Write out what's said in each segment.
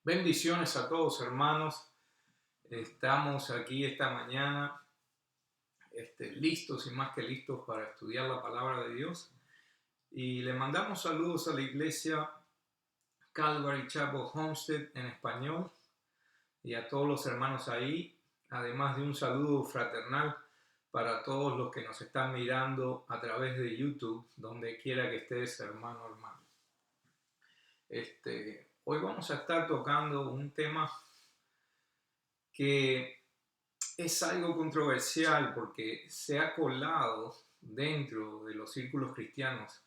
Bendiciones a todos, hermanos. Estamos aquí esta mañana, listos y más que listos para estudiar la palabra de Dios. Y le mandamos saludos a la iglesia Calvary Chapel Homestead en español y a todos los hermanos ahí, además de un saludo fraternal para todos los que nos están mirando a través de YouTube, donde quiera que estés, hermano. Hoy vamos a estar tocando un tema que es algo controversial porque se ha colado dentro de los círculos cristianos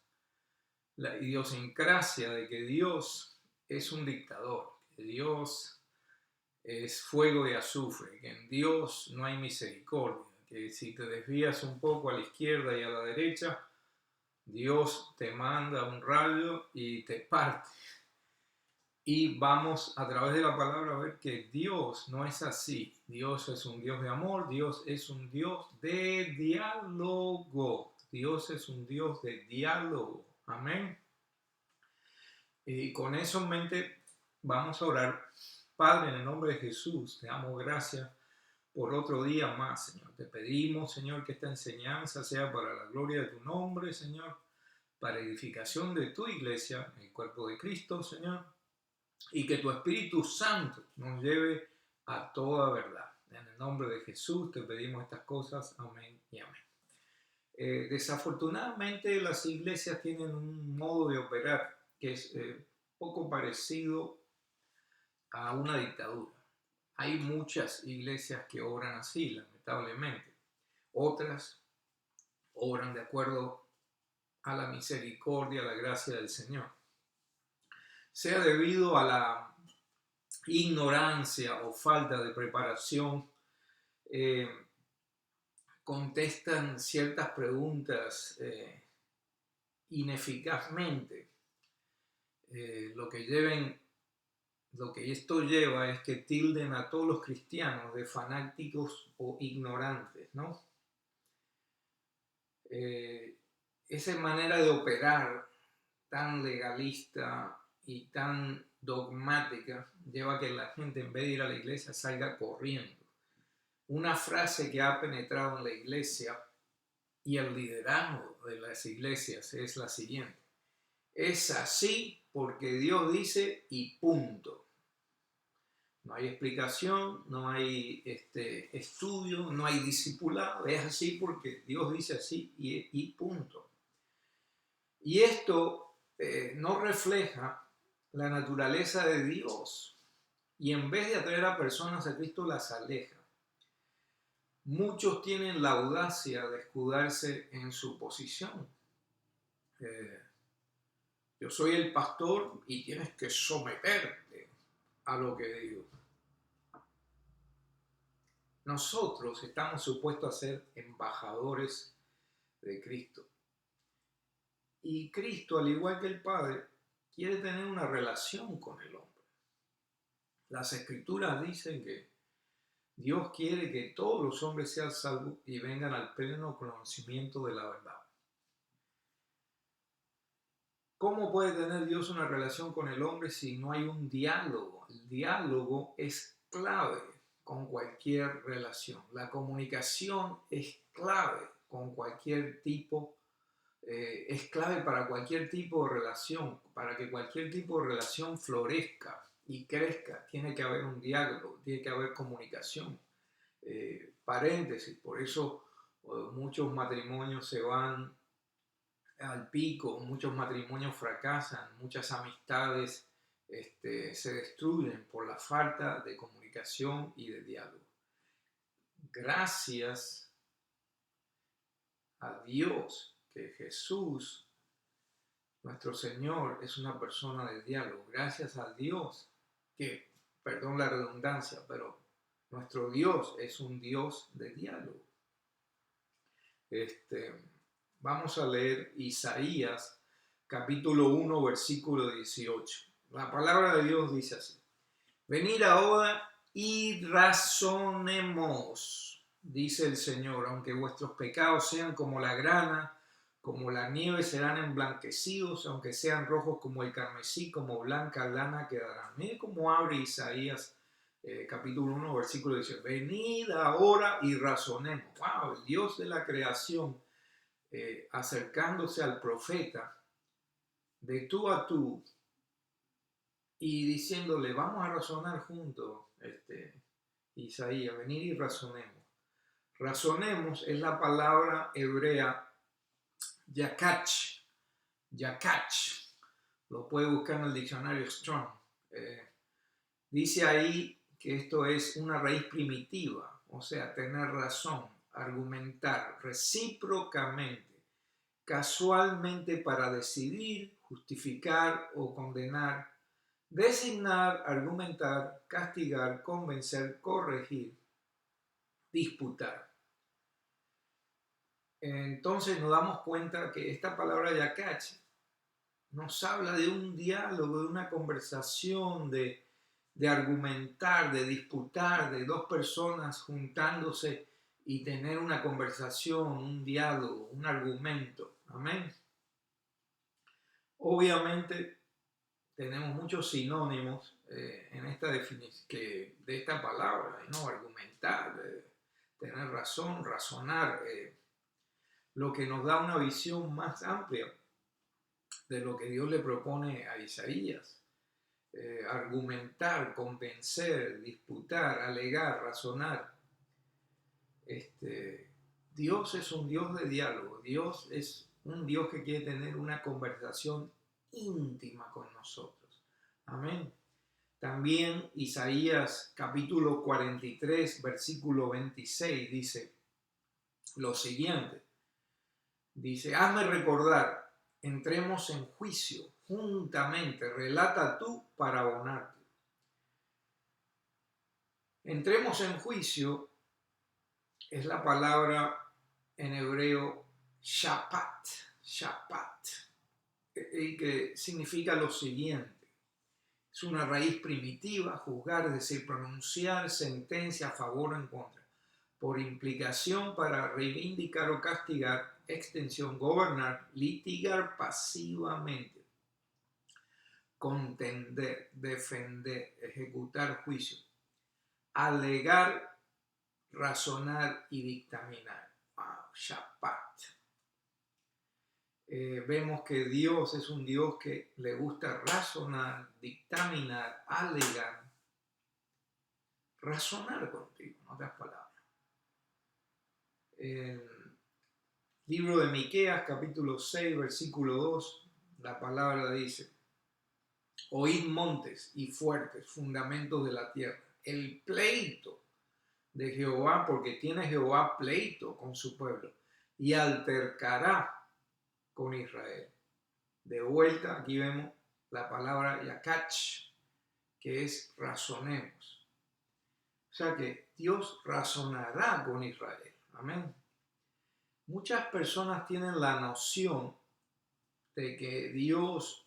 la idiosincrasia de que Dios es un dictador, que Dios es fuego y azufre, que en Dios no hay misericordia, que si te desvías un poco a la izquierda y a la derecha, Dios te manda un rayo y te parte. Y vamos a través de la palabra a ver que Dios no es así. Dios es un Dios de amor, Dios es un Dios de diálogo. Dios es un Dios de diálogo. Amén. Y con eso en mente vamos a orar. Padre, en el nombre de Jesús, te damos gracias por otro día más, Señor. Te pedimos, Señor, que esta enseñanza sea para la gloria de tu nombre, Señor, para edificación de tu iglesia, el cuerpo de Cristo, Señor. Y que tu Espíritu Santo nos lleve a toda verdad. En el nombre de Jesús te pedimos estas cosas. Amén y amén. Desafortunadamente las iglesias tienen un modo de operar que es poco parecido a una dictadura. Hay muchas iglesias que obran así, lamentablemente. Otras obran de acuerdo a la misericordia, a la gracia del Señor. Sea debido a la ignorancia o falta de preparación, contestan ciertas preguntas ineficazmente. Lo que esto lleva es que tilden a todos los cristianos de fanáticos o ignorantes, ¿no? Esa manera de operar tan legalista y tan dogmática lleva a que la gente, en vez de ir a la iglesia, salga corriendo. Una frase que ha penetrado en la iglesia y el liderazgo de las iglesias es la siguiente: es así porque Dios dice y punto. No hay explicación, no hay estudio, no hay discipulado, es así porque Dios dice así y punto. Y esto no refleja la naturaleza de Dios, y en vez de atraer a personas a Cristo las aleja. Muchos tienen la audacia de escudarse en su posición. Yo soy el pastor y tienes que someterte a lo que digo. Nosotros estamos supuestos a ser embajadores de Cristo. Y Cristo, al igual que el Padre, quiere tener una relación con el hombre. Las Escrituras dicen que Dios quiere que todos los hombres sean salvos y vengan al pleno conocimiento de la verdad. ¿Cómo puede tener Dios una relación con el hombre si no hay un diálogo? El diálogo es clave con cualquier relación. La comunicación es clave con cualquier tipo, es clave para cualquier tipo de relación. Para que cualquier tipo de relación florezca y crezca, tiene que haber un diálogo, tiene que haber comunicación. Paréntesis, por eso muchos matrimonios se van al pico, muchos matrimonios fracasan, muchas amistades se destruyen por la falta de comunicación y de diálogo. Gracias a Dios que Jesús, nuestro Señor, es una persona de diálogo. Gracias a Dios que, perdón la redundancia, pero nuestro Dios es un Dios de diálogo. Vamos a leer Isaías capítulo 1 versículo 18. La palabra de Dios dice así: venid ahora y razonemos, dice el Señor, aunque vuestros pecados sean como la grana, como la nieve serán emblanquecidos, aunque sean rojos como el carmesí, como blanca lana quedarán. Mire cómo abre Isaías capítulo 1, versículo 10. Venid ahora y razonemos. Wow, el Dios de la creación acercándose al profeta de tú a tú y diciéndole, vamos a razonar juntos, Isaías, venid y razonemos. Razonemos es la palabra hebrea yakach, yakach, lo puede buscar en el diccionario Strong. Dice ahí que esto es una raíz primitiva, o sea, tener razón, argumentar recíprocamente, casualmente para decidir, justificar o condenar, designar, argumentar, castigar, convencer, corregir, disputar. Entonces nos damos cuenta que esta palabra yakach nos habla de un diálogo, de una conversación, de argumentar, de disputar, de dos personas juntándose y tener una conversación, un diálogo, un argumento. Amén. Obviamente tenemos muchos sinónimos en esta definición de esta palabra, ¿no? Argumentar, tener razón, razonar, lo que nos da una visión más amplia de lo que Dios le propone a Isaías. Argumentar, convencer, disputar, alegar, razonar. Dios es un Dios de diálogo. Dios es un Dios que quiere tener una conversación íntima con nosotros. Amén. También Isaías capítulo 43, versículo 26 dice lo siguiente. Dice, hazme recordar, entremos en juicio juntamente, relata tú para abonarte. Entremos en juicio es la palabra en hebreo shapat, shapat, y que significa lo siguiente. Es una raíz primitiva, juzgar, es decir, pronunciar sentencia a favor o en contra. Por implicación, para reivindicar o castigar, extensión, gobernar, litigar pasivamente, contender, defender, ejecutar juicio, alegar, razonar y dictaminar. Wow, shapat. Vemos que Dios es un Dios que le gusta razonar, dictaminar, alegar, razonar contigo, en otras palabras. Libro de Miqueas, capítulo 6, versículo 2, la palabra dice, oíd montes y fuertes, fundamentos de la tierra, el pleito de Jehová, porque tiene Jehová pleito con su pueblo, y altercará con Israel. De vuelta, aquí vemos la palabra yakach, que es razonemos. O sea que Dios razonará con Israel. Amén. Muchas personas tienen la noción de que Dios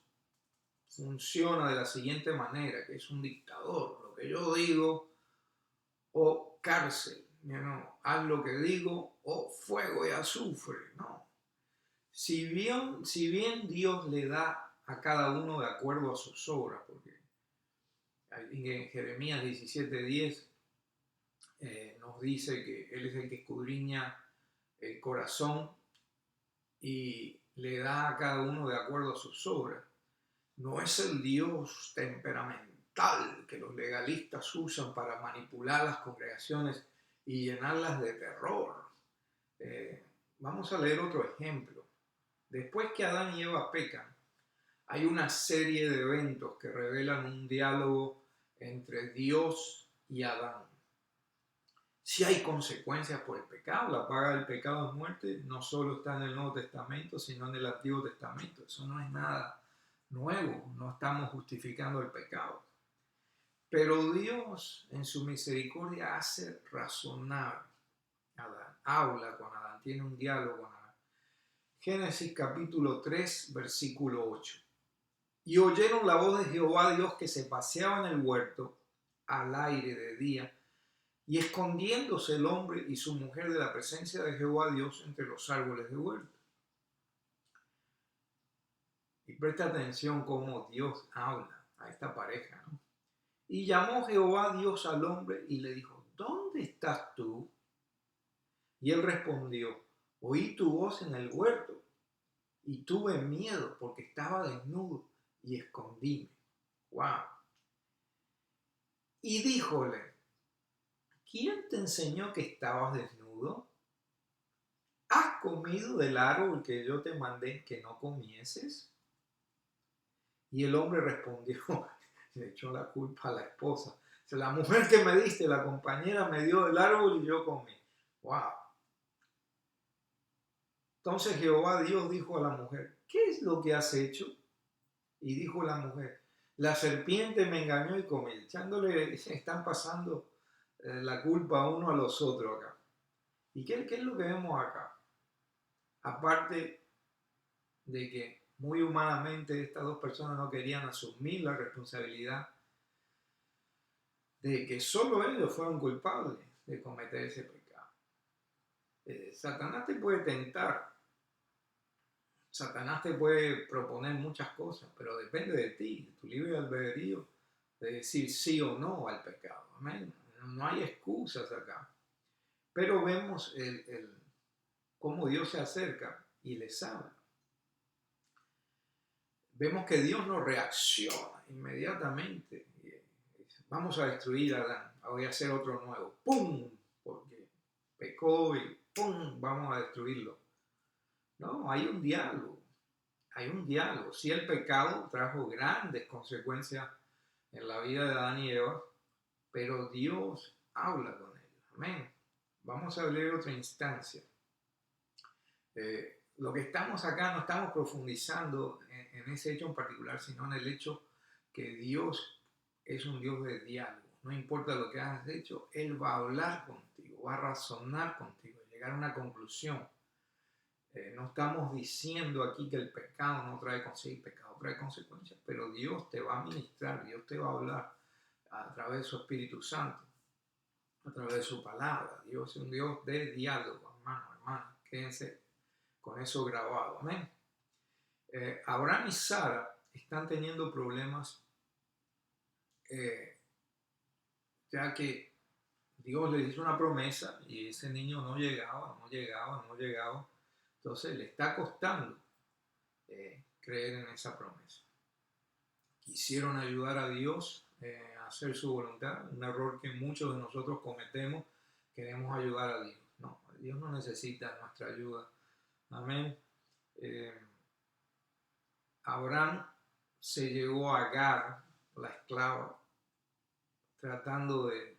funciona de la siguiente manera, que es un dictador. Lo que yo digo, o cárcel, ¿no? Haz lo que digo, o fuego y azufre, ¿no? Si bien Dios le da a cada uno de acuerdo a sus obras, porque en Jeremías 17:10 nos dice que Él es el que escudriña el corazón y le da a cada uno de acuerdo a sus obras. No es el Dios temperamental que los legalistas usan para manipular las congregaciones y llenarlas de terror. Vamos a leer otro ejemplo. Después que Adán y Eva pecan, hay una serie de eventos que revelan un diálogo entre Dios y Adán. Si hay consecuencias por el pecado, la paga del pecado es muerte, no solo está en el Nuevo Testamento, sino en el Antiguo Testamento. Eso no es nada nuevo, no estamos justificando el pecado. Pero Dios, en su misericordia, hace razonar a Adán, habla con Adán, tiene un diálogo con Adán. Génesis capítulo 3, versículo 8. Y oyeron la voz de Jehová Dios que se paseaba en el huerto al aire de día, y escondiéndose el hombre y su mujer de la presencia de Jehová Dios entre los árboles del huerto. Y presta atención cómo Dios habla a esta pareja, ¿no? Y llamó Jehová Dios al hombre y le dijo, ¿dónde estás tú? Y él respondió, oí tu voz en el huerto y tuve miedo porque estaba desnudo y escondíme. ¡Wow! Y díjole, ¿quién te enseñó que estabas desnudo? ¿Has comido del árbol que yo te mandé que no comieses? Y el hombre respondió, le echó la culpa a la esposa. O sea, la mujer que me diste, la compañera, me dio del árbol y yo comí. ¡Wow! Entonces Jehová Dios dijo a la mujer, ¿qué es lo que has hecho? Y dijo la mujer, la serpiente me engañó y comí. Echándole, están pasando la culpa uno a los otros acá. ¿Y qué es lo que vemos acá? Aparte de que muy humanamente estas dos personas no querían asumir la responsabilidad de que solo ellos fueron culpables de cometer ese pecado. Satanás te puede tentar, Satanás te puede proponer muchas cosas, pero depende de ti, de tu libre albedrío, de decir sí o no al pecado. Amén. No hay excusas acá. Pero vemos cómo Dios se acerca y les habla. Vemos que Dios no reacciona inmediatamente. Vamos a destruir a Adán, voy a hacer otro nuevo. ¡Pum! Porque pecó y ¡pum! Vamos a destruirlo. No, hay un diálogo. Hay un diálogo. Sí, el pecado trajo grandes consecuencias en la vida de Adán y Eva, pero Dios habla con ellos. Amén. Vamos a leer otra instancia. Lo que estamos acá no estamos profundizando en ese hecho en particular, sino en el hecho que Dios es un Dios de diálogo. No importa lo que hayas hecho, Él va a hablar contigo, va a razonar contigo, llegar a una conclusión. No estamos diciendo aquí que el pecado no trae consigo, el pecado trae consecuencias, pero Dios te va a ministrar, Dios te va a hablar a través de su Espíritu Santo, a través de su palabra. Dios es un Dios de diálogo, hermano. Quédense con eso grabado. Amén. Abraham y Sara están teniendo problemas, ya que Dios les hizo una promesa y ese niño no llegaba. Entonces le está costando creer en esa promesa. Quisieron ayudar a Dios a hacer su voluntad, un error que muchos de nosotros cometemos, queremos ayudar a Dios. No, Dios no necesita nuestra ayuda. Amén. Abraham se llevó a Agar, la esclava, tratando de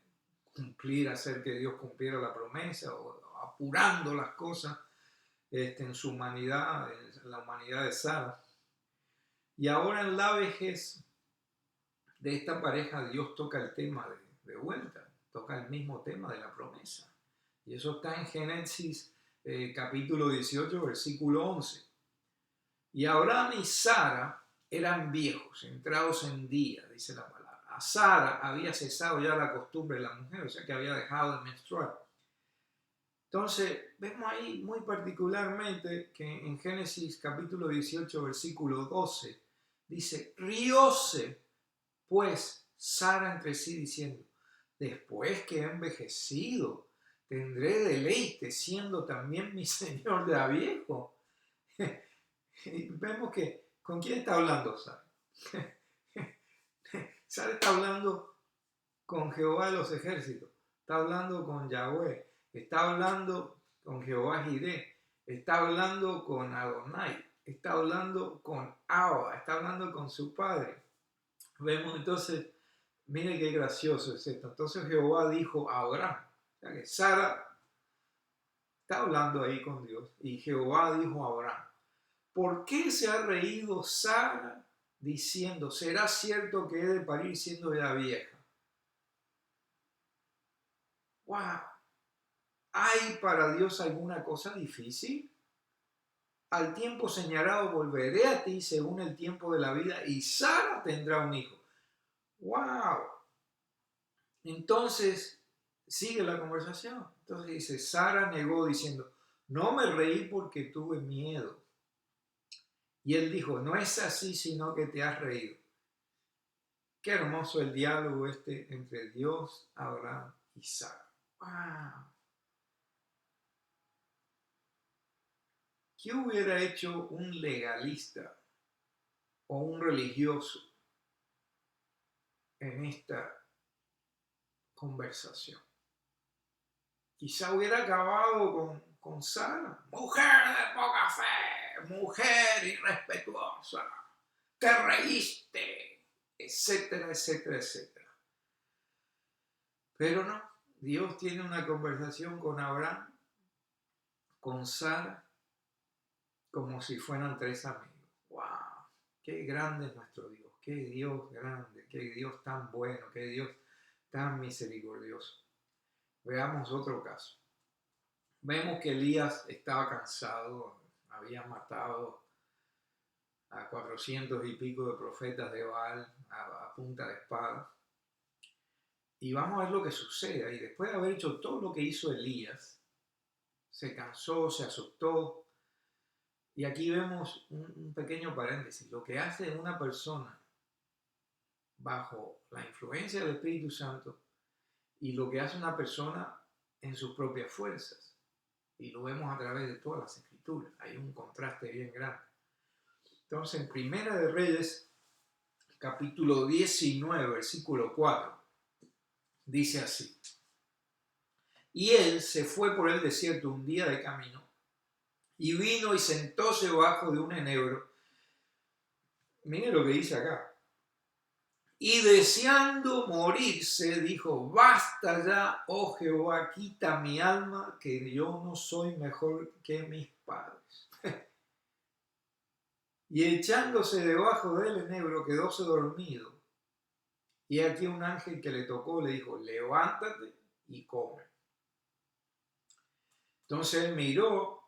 hacer que Dios cumpliera la promesa o apurando las cosas en su humanidad, en la humanidad de Sara. Y ahora en la vejez de esta pareja Dios toca el tema de vuelta, toca el mismo tema de la promesa. Y eso está en Génesis capítulo 18, versículo 11. Y Abraham y Sara eran viejos, entrados en día, dice la palabra. A Sara había cesado ya la costumbre de la mujer, o sea que había dejado de menstruar. Entonces, vemos ahí muy particularmente que en Génesis capítulo 18, versículo 12, dice, rióse pues Sara entre sí diciendo, después que he envejecido, tendré deleite siendo también mi señor ya viejo. Y vemos que, ¿con quién está hablando Sara? Sara está hablando con Jehová de los ejércitos, está hablando con Yahweh, está hablando con Jehová Jireh, está hablando con Adonai, está hablando con Abba, está hablando con su padre. Vemos entonces, mire qué gracioso es esto. Entonces Jehová dijo a Abraham, o sea que Sara está hablando ahí con Dios, y Jehová dijo a Abraham, ¿por qué se ha reído Sara diciendo, será cierto que he de parir siendo ya vieja? ¡Wow! ¿Hay para Dios alguna cosa difícil? Al tiempo señalado volveré a ti según el tiempo de la vida y Sara tendrá un hijo. ¡Wow! Entonces sigue la conversación. Entonces dice, Sara negó diciendo, no me reí porque tuve miedo. Y él dijo, no es así, sino que te has reído. Qué hermoso el diálogo entre Dios, Abraham y Sara. ¡Wow! ¿Qué hubiera hecho un legalista o un religioso en esta conversación? Quizá hubiera acabado con Sara. Mujer de poca fe, mujer irrespetuosa, te reíste, etcétera, etcétera, etcétera. Pero no, Dios tiene una conversación con Abraham, con Sara, como si fueran tres amigos. ¡Wow! ¡Qué grande es nuestro Dios! ¡Qué Dios grande! ¡Qué Dios tan bueno! ¡Qué Dios tan misericordioso! Veamos otro caso. Vemos que Elías estaba cansado, había matado a 400 y pico de profetas de Baal a punta de espada. Y vamos a ver lo que sucede. Y después de haber hecho todo lo que hizo Elías, se cansó, se asustó. Y aquí vemos un pequeño paréntesis. Lo que hace una persona bajo la influencia del Espíritu Santo y lo que hace una persona en sus propias fuerzas. Y lo vemos a través de todas las escrituras. Hay un contraste bien grande. Entonces, en Primera de Reyes, capítulo 19, versículo 4, dice así. Y él se fue por el desierto un día de camino, y vino y sentóse debajo de un enebro. Miren lo que dice acá. Y deseando morirse, dijo, basta ya, oh Jehová, quita mi alma, que yo no soy mejor que mis padres. Y echándose debajo del enebro, quedóse dormido. Y aquí un ángel que le tocó le dijo, levántate y come. Entonces él miró,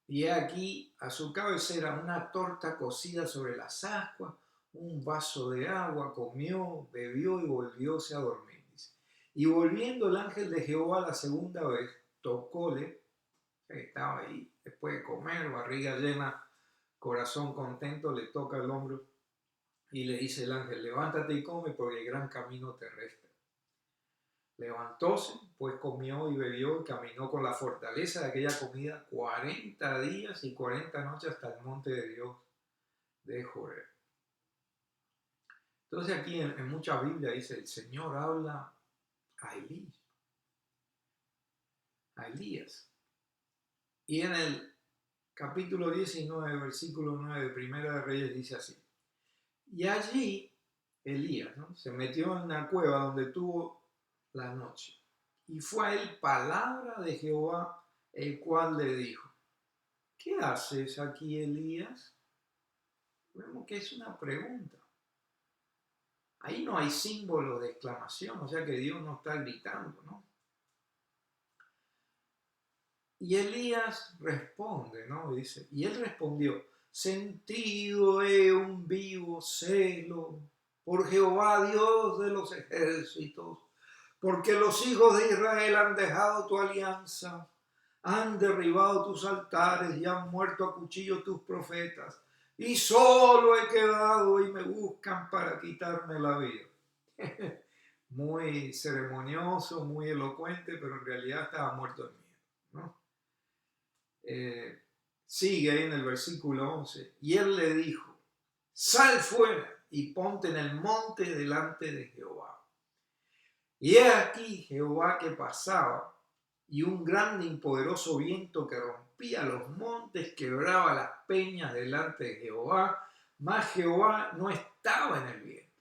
y aquí a su cabecera una torta cocida sobre las ascuas, un vaso de agua, comió, bebió y volvióse a dormir. Y volviendo el ángel de Jehová la segunda vez, tocóle, estaba ahí, después de comer, barriga llena, corazón contento, le toca el hombro y le dice el ángel, levántate y come porque el gran camino te resta. Levantóse, pues comió y bebió y caminó con la fortaleza de aquella comida 40 días y 40 noches hasta el monte de Dios de Joreb. Entonces aquí en muchas Biblias dice, el Señor habla a Elías. Y en el capítulo 19, versículo 9 de Primera de Reyes dice así. Y allí Elías, ¿no?, se metió en una cueva donde tuvo la noche. Y fue a él palabra de Jehová, el cual le dijo, ¿qué haces aquí, Elías? Vemos que es una pregunta. Ahí no hay símbolo de exclamación, o sea que Dios no está gritando, ¿no? Y Elías responde, ¿no? Dice, y él respondió, sentido he un vivo celo por Jehová, Dios de los ejércitos, porque los hijos de Israel han dejado tu alianza, han derribado tus altares y han muerto a cuchillo tus profetas, y solo he quedado y me buscan para quitarme la vida. Muy ceremonioso, muy elocuente, pero en realidad estaba muerto de miedo, ¿no? Sigue ahí en el versículo 11, y él le dijo, sal fuera y ponte en el monte delante de Jehová. Y he aquí Jehová que pasaba, y un grande y poderoso viento que rompía los montes, quebraba las peñas delante de Jehová, mas Jehová no estaba en el viento.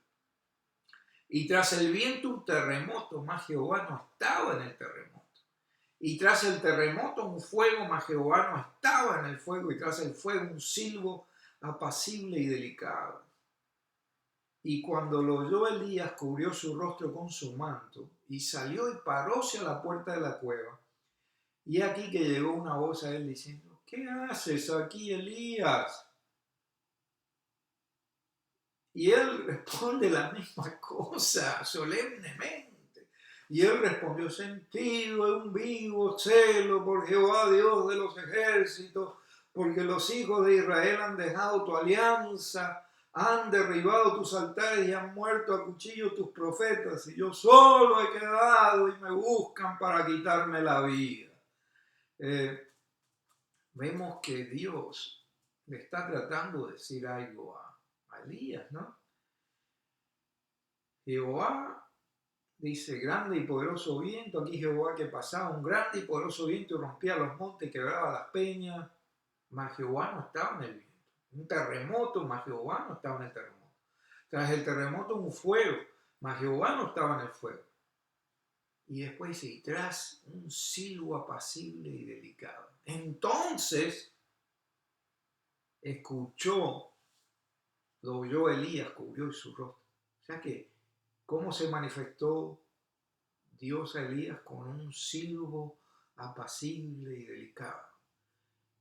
Y tras el viento un terremoto, mas Jehová no estaba en el terremoto. Y tras el terremoto un fuego, mas Jehová no estaba en el fuego. Y tras el fuego un silbo apacible y delicado. Y cuando lo oyó Elías, cubrió su rostro con su manto, y salió y paróse a la puerta de la cueva. Y aquí que llegó una voz a él diciendo, ¿qué haces aquí, Elías? Y él responde la misma cosa, solemnemente. Y él respondió, sentido en un vivo celo por Jehová, Dios de los ejércitos, porque los hijos de Israel han dejado tu alianza, han derribado tus altares y han muerto a cuchillo tus profetas, y yo solo he quedado y me buscan para quitarme la vida. Vemos que Dios le está tratando de decir algo a Elías, ¿no? Jehová dice, grande y poderoso viento, aquí Jehová que pasaba, un grande y poderoso viento y rompía los montes, quebraba las peñas, mas Jehová no estaba en el viento. Un terremoto, mas Jehová no estaba en el terremoto. Tras el terremoto un fuego, mas Jehová no estaba en el fuego. Y después dice, y tras un silbo apacible y delicado. Entonces escuchó, lo oyó Elías, cubrió su rostro. O sea que, ¿cómo se manifestó Dios a Elías? Con un silbo apacible y delicado.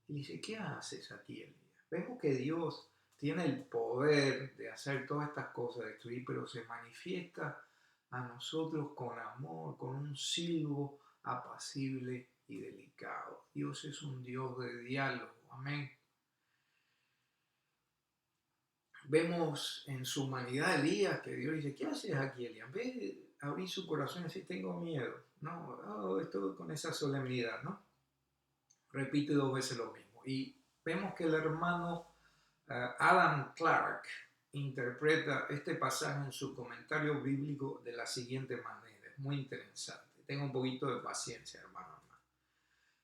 Y dice, ¿qué haces aquí, Elías? Vemos que Dios tiene el poder de hacer todas estas cosas, de destruir, pero se manifiesta a nosotros con amor, con un silbo apacible y delicado. Dios es un Dios de diálogo. Amén. Vemos en su humanidad Elías que Dios dice, ¿qué haces aquí, Elías? En vez de abrir su corazón y decir, tengo miedo. No, estoy con esa solemnidad, ¿no? Repite 2 veces lo mismo. Y vemos que el hermano Adam Clarke interpreta este pasaje en su comentario bíblico de la siguiente manera. Es muy interesante. Tenga un poquito de paciencia, hermano.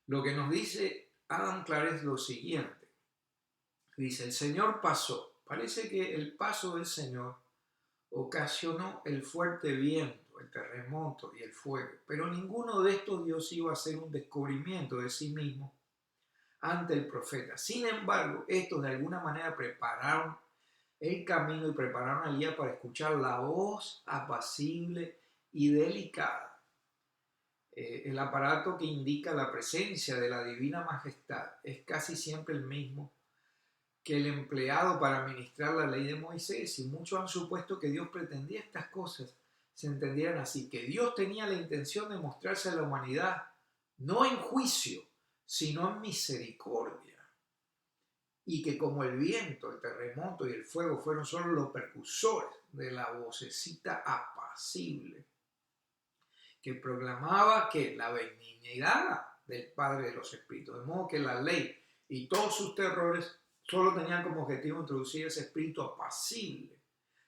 Lo que nos dice Adam Clarke es lo siguiente. Dice, el Señor pasó. Parece que el paso del Señor ocasionó el fuerte viento, el terremoto y el fuego. Pero ninguno de estos Dios iba a hacer un descubrimiento de sí mismo ante el profeta. Sin embargo, estos de alguna manera prepararon el camino y prepararon a Elías para escuchar la voz apacible y delicada. El aparato que indica la presencia de la divina majestad es casi siempre el mismo que el empleado para administrar la ley de Moisés, y muchos han supuesto que Dios pretendía estas cosas se entendieran así, que Dios tenía la intención de mostrarse a la humanidad no en juicio, sino en misericordia. Y que como el viento, el terremoto y el fuego fueron solo los precursores de la vocecita apacible que proclamaba que la benignidad del Padre de los Espíritus, de modo que la ley y todos sus terrores solo tenían como objetivo introducir ese espíritu apacible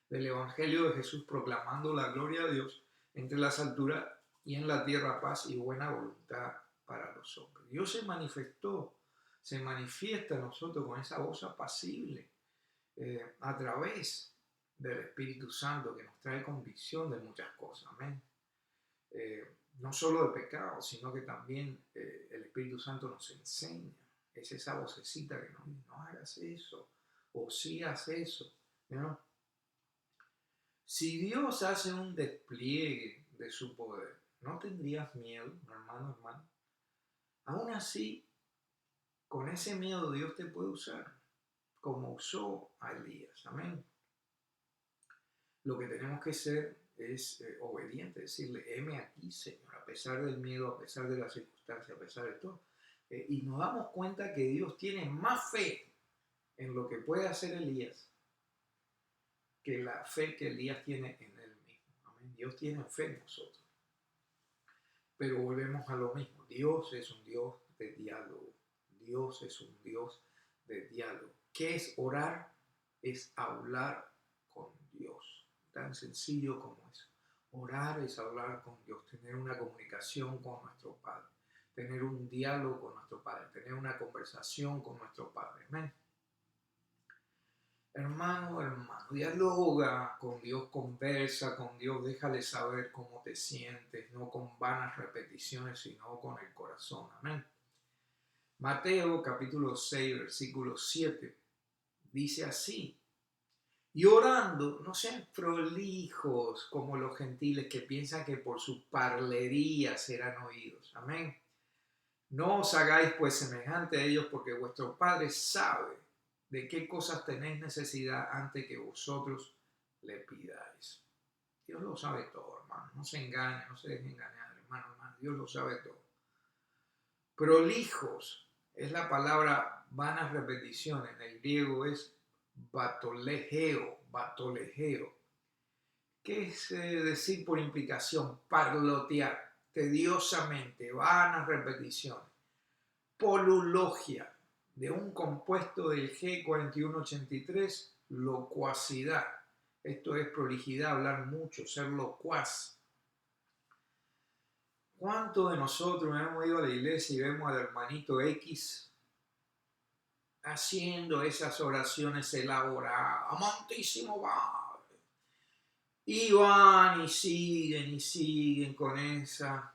del Evangelio de Jesús, proclamando la gloria de Dios entre las alturas y en la tierra paz y buena voluntad para los hombres. Dios se manifiesta a nosotros con esa voz apacible a través del Espíritu Santo que nos trae convicción de muchas cosas. Amén. No solo de pecado, sino que también el Espíritu Santo nos enseña. Es esa vocecita que nos dice, no hagas eso, o sí haz eso, ¿no? Si Dios hace un despliegue de su poder, ¿no tendrías miedo, hermano? Aún así, con ese miedo Dios te puede usar, como usó a Elías. Amén. Lo que tenemos que ser es obediente, decirle, heme aquí, Señor, a pesar del miedo, a pesar de las circunstancias, a pesar de todo. Y nos damos cuenta que Dios tiene más fe en lo que puede hacer Elías que la fe que Elías tiene en él mismo. Amén. Dios tiene fe en nosotros. Pero volvemos a lo mismo. Dios es un Dios de diálogo. Dios es un Dios de diálogo. ¿Qué es orar? Es hablar con Dios. Tan sencillo como eso. Orar es hablar con Dios, tener una comunicación con nuestro Padre, tener un diálogo con nuestro Padre, tener una conversación con nuestro Padre. Amén. Hermano, dialoga con Dios, conversa con Dios, déjale saber cómo te sientes, no con vanas repeticiones, sino con el corazón. Amén. Mateo capítulo 6, versículo 7, dice así, y orando, no sean prolijos como los gentiles que piensan que por su parlería serán oídos. Amén. No os hagáis pues semejante a ellos, porque vuestro Padre sabe de qué cosas tenéis necesidad antes que vosotros le pidáis. Dios lo sabe todo, hermano. No se engañe, no se deje engañar, hermano. Dios lo sabe todo. Prolijos es la palabra vanas repeticiones. En el griego es batolegeo, que es decir por implicación, parlotear, tediosamente, vanas repeticiones. Polulogia, de un compuesto del G4183, locuacidad. Esto es prolijidad, hablar mucho, ser locuaz. ¿Cuántos de nosotros hemos ido a la iglesia y vemos al hermanito X haciendo esas oraciones elaboradas? Amantísimo Padre. Y van y siguen con esa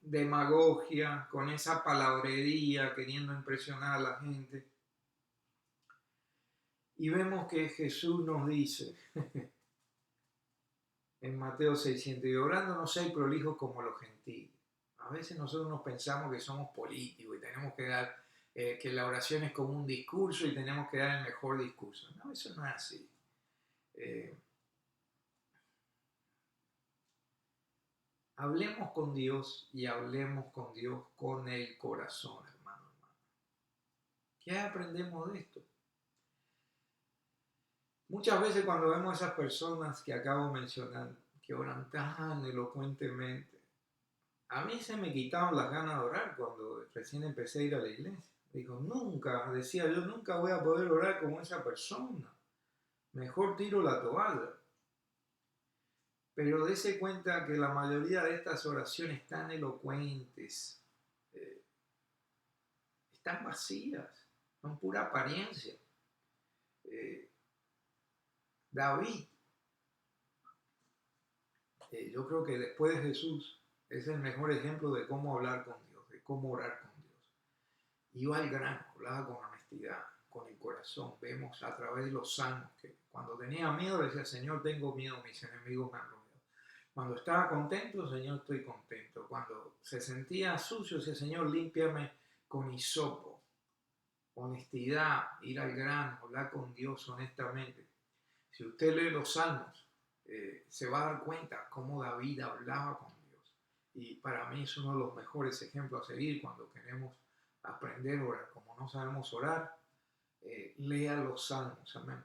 demagogia, con esa palabrería, queriendo impresionar a la gente. Y vemos que Jesús nos dice en Mateo 600, y orando no seáis prolijos como los gentiles. A veces nosotros nos pensamos que somos políticos y tenemos que dar, que la oración es como un discurso y tenemos que dar el mejor discurso. No, eso no es así. Hablemos con Dios y hablemos con Dios con el corazón, hermano. ¿Qué aprendemos de esto? Muchas veces cuando vemos a esas personas que acabo de mencionar, que oran tan elocuentemente, a mí se me quitaron las ganas de orar cuando recién empecé a ir a la iglesia. Decía yo, nunca voy a poder orar como esa persona. Mejor tiro la toalla. Pero dése cuenta que la mayoría de estas oraciones tan elocuentes están vacías, son pura apariencia. David, yo creo que después de Jesús, es el mejor ejemplo de cómo hablar con Dios, de cómo orar con Dios. Iba al grano, hablaba con honestidad, con el corazón. Vemos a través de los salmos que cuando tenía miedo decía, Señor, tengo miedo, mis enemigos me han rodeado. Cuando estaba contento, Señor, estoy contento. Cuando se sentía sucio, decía, Señor, límpiame con hisopo. Honestidad, ir al grano, hablar con Dios honestamente. Si usted lee los salmos, se va a dar cuenta cómo David hablaba con Dios. Y para mí es uno de los mejores ejemplos a seguir cuando queremos aprender a orar. Como no sabemos orar, lea los salmos. Amén.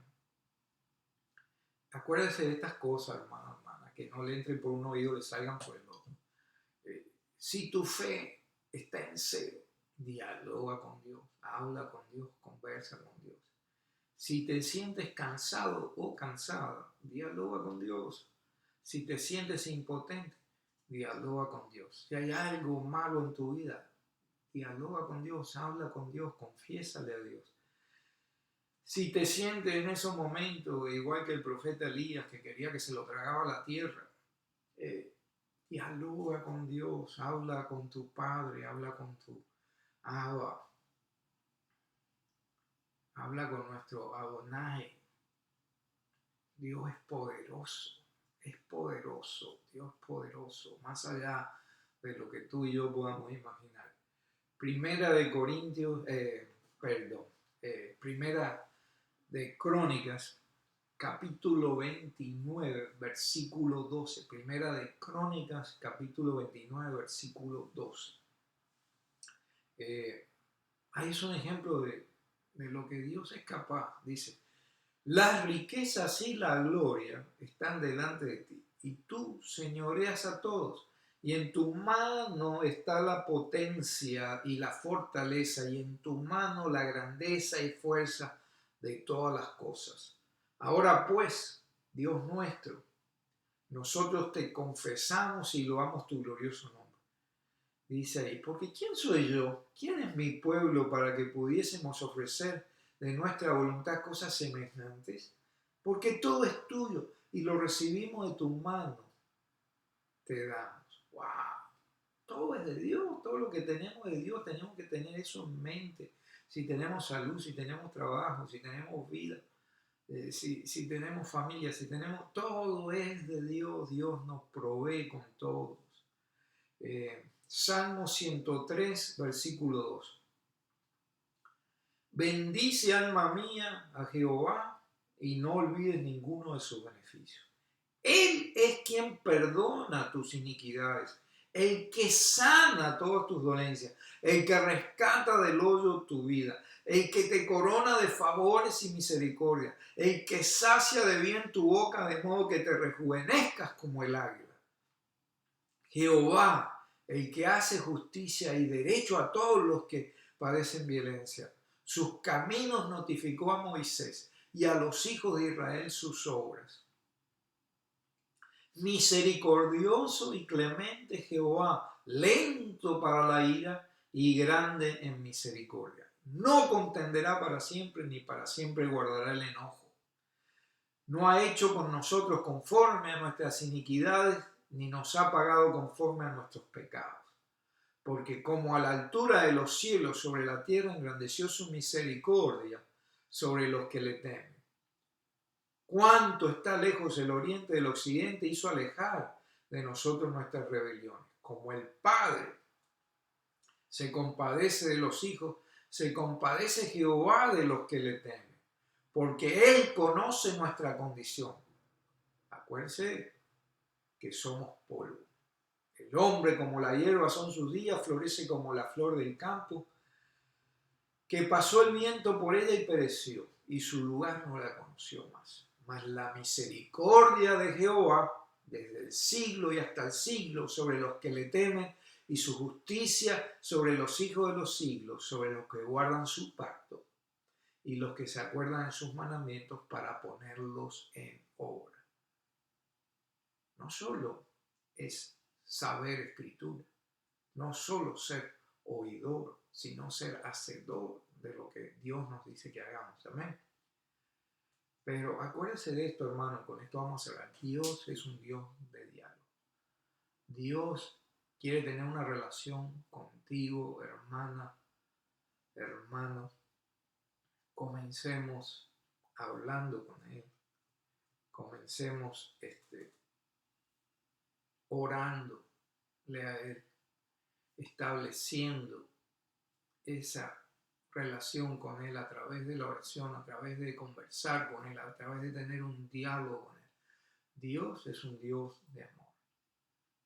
Acuérdese de estas cosas, hermano, hermana, que no le entren por un oído y le salgan por el otro. Si tu fe está en cero, dialoga con Dios, habla con Dios, conversa con Dios. Si te sientes cansado o cansada, dialoga con Dios. Si te sientes impotente, dialoga con Dios. Si hay algo malo en tu vida, dialoga con Dios, habla con Dios, confiésale a Dios. Si te sientes en esos momentos, igual que el profeta Elías, que quería que se lo tragaba la tierra, dialoga con Dios, habla con tu Padre, habla con tu Abba, habla con nuestro Adonai. Dios es poderoso, Dios es poderoso, más allá de lo que tú y yo podamos imaginar. Primera de Crónicas, capítulo 29, versículo 12. Primera de Crónicas, capítulo 29, versículo 12. Ahí es un ejemplo de lo que Dios es capaz. Dice, las riquezas y la gloria están delante de ti, y tú señoreas a todos, y en tu mano está la potencia y la fortaleza, y en tu mano la grandeza y fuerza de todas las cosas. Ahora pues, Dios nuestro, nosotros te confesamos y loamos tu glorioso nombre. Dice ahí, porque ¿quién soy yo? ¿Quién es mi pueblo para que pudiésemos ofrecer de nuestra voluntad cosas semejantes? Porque todo es tuyo y lo recibimos de tu mano. Te damos. ¡Wow! Todo es de Dios, todo lo que tenemos de Dios, tenemos que tener eso en mente. Si tenemos salud, si tenemos trabajo, si tenemos vida, si tenemos familia, si tenemos, todo es de Dios, Dios nos provee con todos. Salmo 103, versículo 2. Bendice, alma mía, a Jehová y no olvides ninguno de sus beneficios. Él es quien perdona tus iniquidades. el que sana todas tus dolencias, el que rescata del hoyo tu vida, el que te corona de favores y misericordia, el que sacia de bien tu boca de modo que te rejuvenezcas como el águila. Jehová, el que hace justicia y derecho a todos los que padecen violencia. Sus caminos notificó a Moisés y a los hijos de Israel sus obras. Misericordioso y clemente Jehová, lento para la ira y grande en misericordia. No contenderá para siempre, ni para siempre guardará el enojo. No ha hecho con nosotros conforme a nuestras iniquidades, ni nos ha pagado conforme a nuestros pecados. Porque como a la altura de los cielos sobre la tierra engrandeció su misericordia sobre los que le temen. Cuánto está lejos el oriente del occidente, hizo alejar de nosotros nuestras rebeliones. Como el Padre se compadece de los hijos, se compadece Jehová de los que le temen, porque Él conoce nuestra condición. Acuérdense que somos polvo. El hombre como la hierba son sus días, florece como la flor del campo, que pasó el viento por ella y pereció, y su lugar no la conoció más. Mas la misericordia de Jehová, desde el siglo y hasta el siglo, sobre los que le temen, y su justicia sobre los hijos de los siglos, sobre los que guardan su pacto, y los que se acuerdan de sus mandamientos para ponerlos en obra. No solo es saber escritura, no solo ser oidor, sino ser hacedor de lo que Dios nos dice que hagamos. Amén. Pero acuérdense de esto, hermano, con esto vamos a cerrar. Dios es un Dios de diálogo. Dios quiere tener una relación contigo, hermana, hermano. Comencemos hablando con Él. Comencemos orándole a Él, estableciendo esa relación con Él a través de la oración, a través de conversar con Él, a través de tener un diálogo con Él. Dios es un Dios de amor.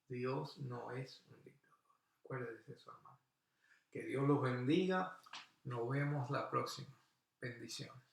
Dios no es un dictador. Acuérdense de eso, hermano. Que Dios los bendiga. Nos vemos la próxima. Bendiciones.